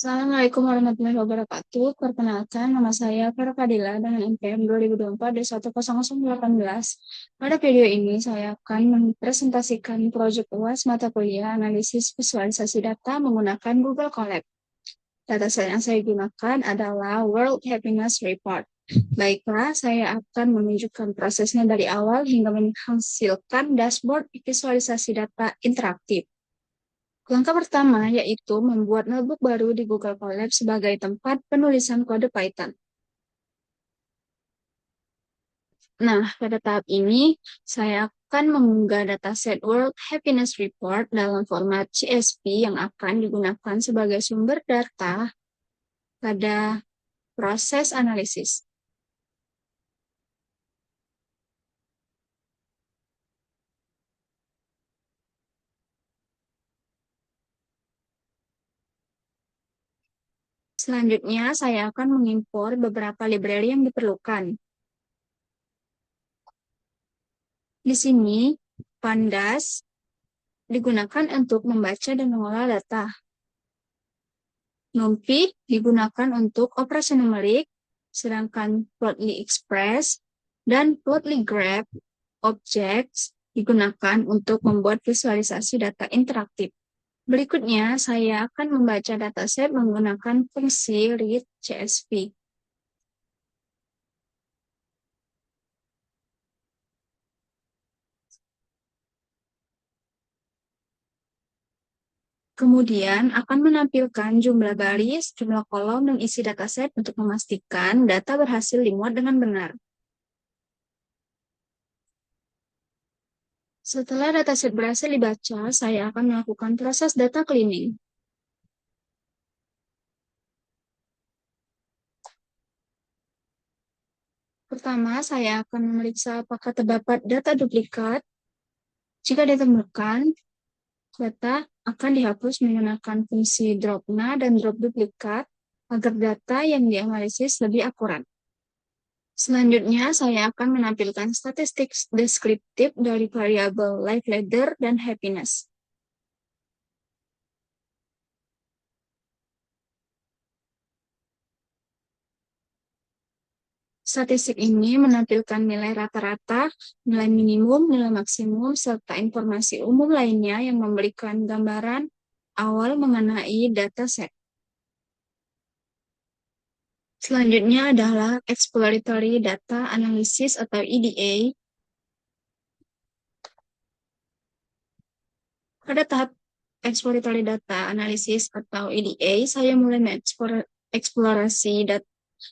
Assalamualaikum warahmatullahi wabarakatuh. Perkenalkan, nama saya Farah Fadila dengan NPM 2024-10018. Pada video ini, saya akan mempresentasikan proyek UAS mata kuliah analisis visualisasi data menggunakan Google Colab. Dataset yang saya gunakan adalah World Happiness Report. Baiklah, saya akan menunjukkan prosesnya dari awal hingga menghasilkan dashboard visualisasi data interaktif. Langkah pertama yaitu membuat notebook baru di Google Colab sebagai tempat penulisan kode Python. Nah, pada tahap ini, saya akan mengunggah dataset World Happiness Report dalam format CSV yang akan digunakan sebagai sumber data pada proses analisis. Selanjutnya, saya akan mengimpor beberapa library yang diperlukan. Di sini, Pandas digunakan untuk membaca dan mengolah data. NumPy digunakan untuk operasi numerik, sedangkan Plotly Express dan Plotly Graph Objects digunakan untuk membuat visualisasi data interaktif. Berikutnya, saya akan membaca dataset menggunakan fungsi read CSV. Kemudian akan menampilkan jumlah baris, jumlah kolom, dan isi dataset untuk memastikan data berhasil dimuat dengan benar. Setelah dataset berhasil dibaca, saya akan melakukan proses data cleaning. Pertama, saya akan memeriksa apakah terdapat data duplikat. Jika ditemukan, data akan dihapus menggunakan fungsi dropna dan drop duplikat agar data yang dianalisis lebih akurat. Selanjutnya, saya akan menampilkan statistik deskriptif dari variabel life leader dan happiness. Statistik ini menampilkan nilai rata-rata, nilai minimum, nilai maksimum, serta informasi umum lainnya yang memberikan gambaran awal mengenai dataset. Selanjutnya adalah Exploratory Data Analysis atau EDA. Pada tahap Exploratory Data Analysis atau EDA, saya mulai mengeksplorasi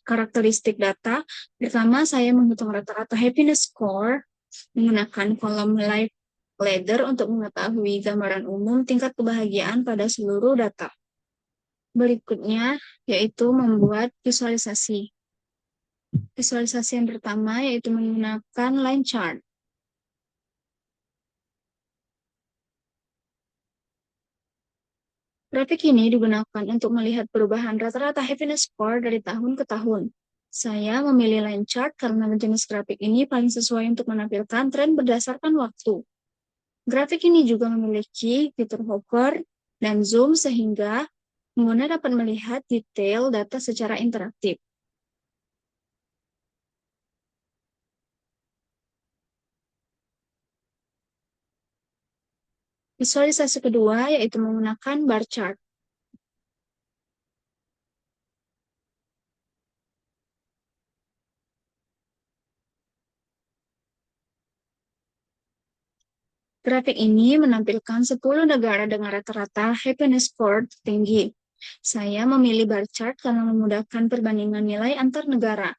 karakteristik data. Pertama, saya menghitung rata-rata happiness score menggunakan kolom life ladder untuk mengetahui gambaran umum tingkat kebahagiaan pada seluruh data. Berikutnya, yaitu membuat visualisasi. Visualisasi yang pertama yaitu menggunakan line chart. Grafik ini digunakan untuk melihat perubahan rata-rata happiness score dari tahun ke tahun. Saya memilih line chart karena jenis grafik ini paling sesuai untuk menampilkan tren berdasarkan waktu. Grafik ini juga memiliki fitur hover dan zoom sehingga pengguna dapat melihat detail data secara interaktif. Visualisasi kedua yaitu menggunakan bar chart. Grafik ini menampilkan 10 negara dengan rata-rata happiness score tinggi. Saya memilih bar chart karena memudahkan perbandingan nilai antar negara.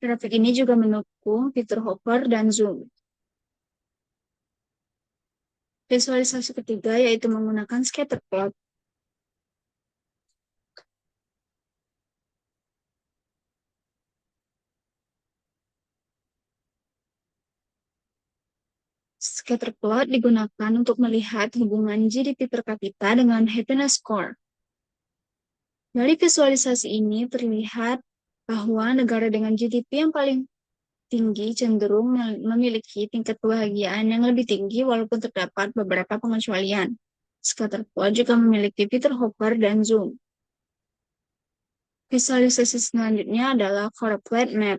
Grafik ini juga mendukung fitur hover dan zoom. Visualisasi ketiga yaitu menggunakan scatter plot. Scatter plot digunakan untuk melihat hubungan GDP per kapita dengan happiness score. Dari visualisasi ini terlihat bahwa negara dengan GDP yang paling tinggi cenderung memiliki tingkat kebahagiaan yang lebih tinggi walaupun terdapat beberapa pengecualian. Scatterplot juga memiliki fitur hover dan zoom. Visualisasi selanjutnya adalah correlate map.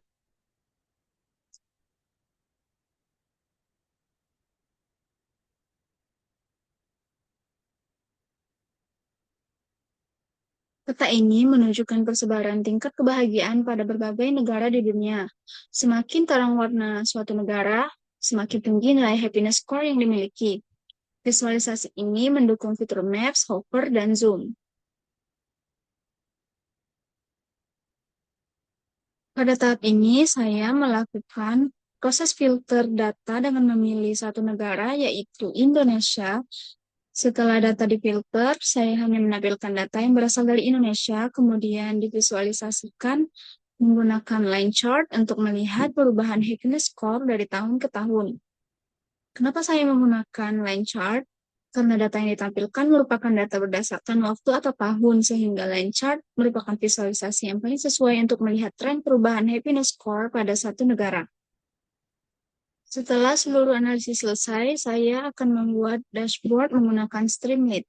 Peta ini menunjukkan persebaran tingkat kebahagiaan pada berbagai negara di dunia. Semakin terang warna suatu negara, semakin tinggi nilai happiness score yang dimiliki. Visualisasi ini mendukung fitur Maps, Hover, dan Zoom. Pada tahap ini, saya melakukan proses filter data dengan memilih satu negara, yaitu Indonesia. Setelah data difilter, saya hanya menampilkan data yang berasal dari Indonesia, kemudian divisualisasikan menggunakan line chart untuk melihat perubahan happiness score dari tahun ke tahun. Kenapa saya menggunakan line chart? Karena data yang ditampilkan merupakan data berdasarkan waktu atau tahun, sehingga line chart merupakan visualisasi yang paling sesuai untuk melihat tren perubahan happiness score pada satu negara. Setelah seluruh analisis selesai, saya akan membuat dashboard menggunakan Streamlit.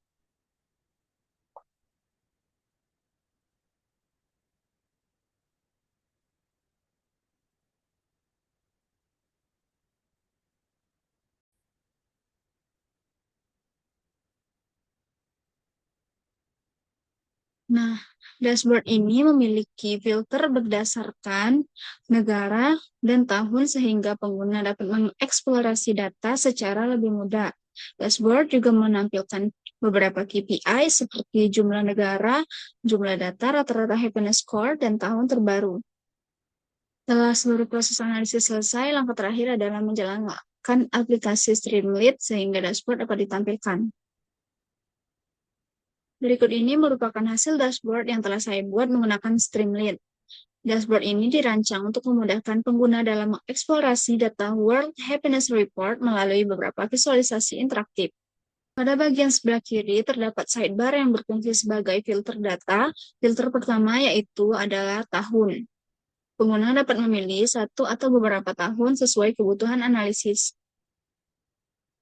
Nah, dashboard ini memiliki filter berdasarkan negara dan tahun sehingga pengguna dapat mengeksplorasi data secara lebih mudah. Dashboard juga menampilkan beberapa KPI seperti jumlah negara, jumlah data, rata-rata happiness score, dan tahun terbaru. Setelah seluruh proses analisis selesai, langkah terakhir adalah menjalankan aplikasi Streamlit sehingga dashboard dapat ditampilkan. Berikut ini merupakan hasil dashboard yang telah saya buat menggunakan Streamlit. Dashboard ini dirancang untuk memudahkan pengguna dalam mengeksplorasi data World Happiness Report melalui beberapa visualisasi interaktif. Pada bagian sebelah kiri terdapat sidebar yang berfungsi sebagai filter data. Filter pertama yaitu adalah tahun. Pengguna dapat memilih satu atau beberapa tahun sesuai kebutuhan analisis.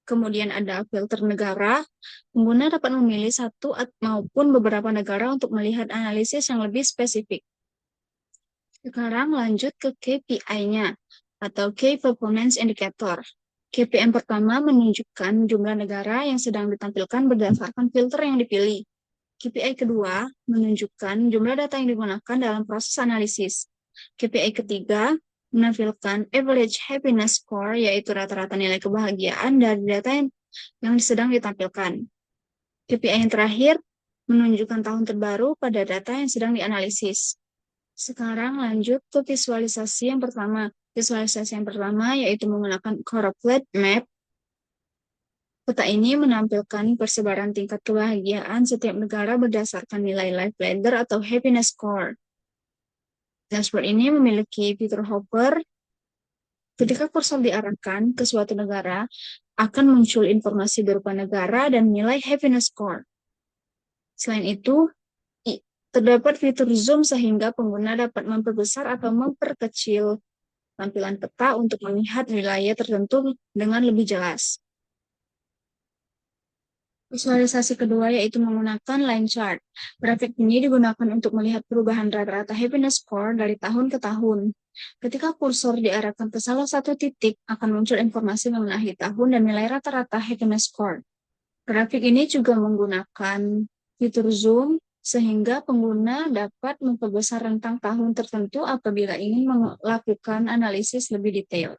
Kemudian ada filter negara. Pengguna dapat memilih satu maupun beberapa negara untuk melihat analisis yang lebih spesifik. Sekarang lanjut ke KPI-nya atau Key Performance Indicator. KPI yang pertama menunjukkan jumlah negara yang sedang ditampilkan berdasarkan filter yang dipilih. KPI kedua menunjukkan jumlah data yang digunakan dalam proses analisis. KPI ketiga menampilkan average happiness score, yaitu rata-rata nilai kebahagiaan dari data yang sedang ditampilkan. KPI yang terakhir menunjukkan tahun terbaru pada data yang sedang dianalisis. Sekarang lanjut ke visualisasi yang pertama. Visualisasi yang pertama yaitu menggunakan correlate map. Peta ini menampilkan persebaran tingkat kebahagiaan setiap negara berdasarkan nilai life ladder atau happiness score. Dashboard ini memiliki fitur hover. Ketika kursor diarahkan ke suatu negara, akan muncul informasi berupa negara dan nilai happiness score. Selain itu, terdapat fitur zoom sehingga pengguna dapat memperbesar atau memperkecil tampilan peta untuk melihat wilayah tertentu dengan lebih jelas. Visualisasi kedua yaitu menggunakan line chart. Grafik ini digunakan untuk melihat perubahan rata-rata happiness score dari tahun ke tahun. Ketika kursor diarahkan ke salah satu titik, akan muncul informasi mengenai tahun dan nilai rata-rata happiness score. Grafik ini juga menggunakan fitur zoom sehingga pengguna dapat memperbesar rentang tahun tertentu apabila ingin melakukan analisis lebih detail.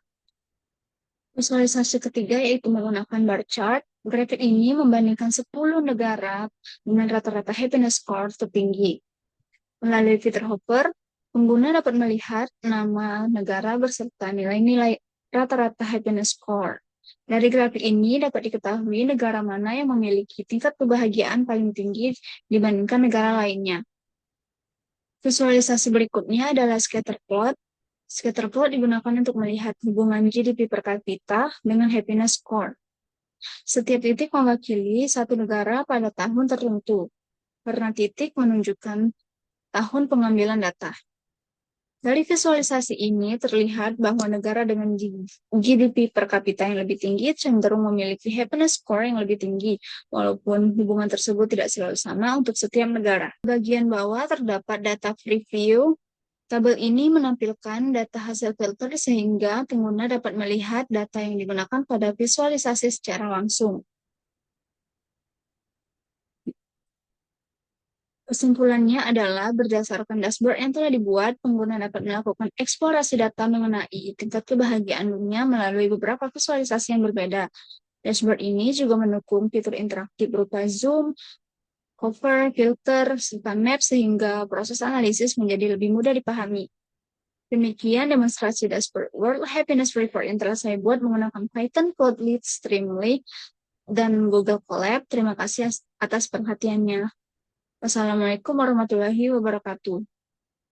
Visualisasi ketiga yaitu menggunakan bar chart. Grafik ini membandingkan 10 negara dengan rata-rata happiness score tertinggi. Melalui fitur hover, pengguna dapat melihat nama negara beserta nilai-nilai rata-rata happiness score. Dari grafik ini dapat diketahui negara mana yang memiliki tingkat kebahagiaan paling tinggi dibandingkan negara lainnya. Visualisasi berikutnya adalah scatter plot. Scatter plot digunakan untuk melihat hubungan GDP per kapita dengan happiness score. Setiap titik mewakili satu negara pada tahun tertentu, karena titik menunjukkan tahun pengambilan data. Dari visualisasi ini terlihat bahwa negara dengan GDP per kapita yang lebih tinggi cenderung memiliki happiness score yang lebih tinggi, walaupun hubungan tersebut tidak selalu sama untuk setiap negara. Bagian bawah terdapat data preview. Tabel ini menampilkan data hasil filter sehingga pengguna dapat melihat data yang digunakan pada visualisasi secara langsung. Kesimpulannya adalah berdasarkan dashboard yang telah dibuat, pengguna dapat melakukan eksplorasi data mengenai tingkat kebahagiaan dunia melalui beberapa visualisasi yang berbeda. Dashboard ini juga mendukung fitur interaktif berupa zoom, cover, filter, serta map sehingga proses analisis menjadi lebih mudah dipahami. Demikian demonstrasi dashboard World Happiness Report yang telah saya buat menggunakan Python, Codely, Streamlit, dan Google Colab. Terima kasih atas perhatiannya. Wassalamualaikum warahmatullahi wabarakatuh.